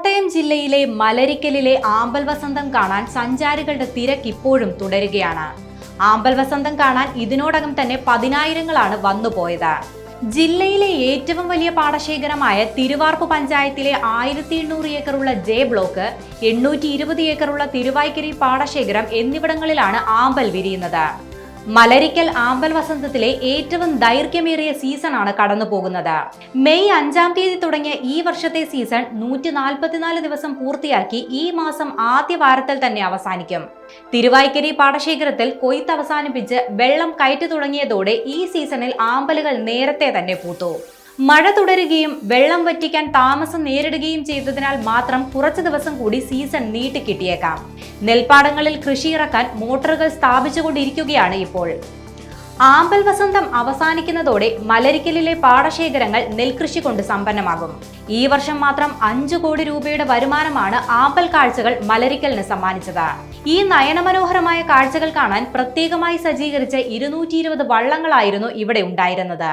കോട്ടയം ജില്ലയിലെ മലരിക്കലിലെ ആമ്പൽ വസന്തം കാണാൻ സഞ്ചാരികളുടെ തിരക്ക് ഇപ്പോഴും തുടരുകയാണ്. ആമ്പൽ വസന്തം കാണാൻ ഇതിനോടകം തന്നെ പതിനായിരങ്ങളാണ് വന്നുപോയത്. ജില്ലയിലെ ഏറ്റവും വലിയ പാടശേഖരമായ തിരുവാർപ്പ് പഞ്ചായത്തിലെ 1800 ഏക്കറുള്ള ജെ ബ്ലോക്ക്, 820 ഏക്കറുള്ള തിരുവായ്ക്കരി പാടശേഖരം എന്നിവിടങ്ങളിലാണ് ആമ്പൽ വിരിയുന്നത്. മലരിക്കൽ ആമ്പൽ വസന്തത്തിലെ ഏറ്റവും ദൈർഘ്യമേറിയ സീസണാണ് കടന്നു പോകുന്നത്. മെയ് 5-ാം തീയതി തുടങ്ങിയ ഈ വർഷത്തെ സീസൺ 144 ദിവസം പൂർത്തിയാക്കി ഈ മാസം ആദ്യ വാരത്തിൽ തന്നെ അവസാനിക്കും. തിരുവായ്ക്കരി പാടശേഖരത്തിൽ കൊയ്ത്ത് അവസാനിപ്പിച്ച് വെള്ളം കയറ്റി തുടങ്ങിയതോടെ ഈ സീസണിൽ ആമ്പലുകൾ നേരത്തെ തന്നെ പൂത്തു. മഴ തുടരുകയും വെള്ളം വറ്റിക്കാൻ താമസം നേരിടുകയും ചെയ്തതിനാൽ മാത്രം കുറച്ചു ദിവസം കൂടി സീസൺ നീട്ടിക്കിട്ടിയേക്കാം. നെൽപ്പാടങ്ങളിൽ കൃഷിയിറക്കാൻ മോട്ടോറുകൾ സ്ഥാപിച്ചുകൊണ്ടിരിക്കുകയാണ് ഇപ്പോൾ. ആമ്പൽ വസന്തം അവസാനിക്കുന്നതോടെ മലരിക്കലിലെ പാടശേഖരങ്ങൾ നെൽകൃഷി കൊണ്ട് സമ്പന്നമാകും. ഈ വർഷം മാത്രം 5 കോടി രൂപയുടെ വരുമാനമാണ് ആമ്പൽ കാഴ്ചകൾ മലരിക്കലിന് സമ്മാനിച്ചത്. ഈ നയനമനോഹരമായ കാഴ്ചകൾ കാണാൻ പ്രത്യേകമായി സജ്ജീകരിച്ച 220 വള്ളങ്ങളായിരുന്നു ഇവിടെ ഉണ്ടായിരുന്നത്.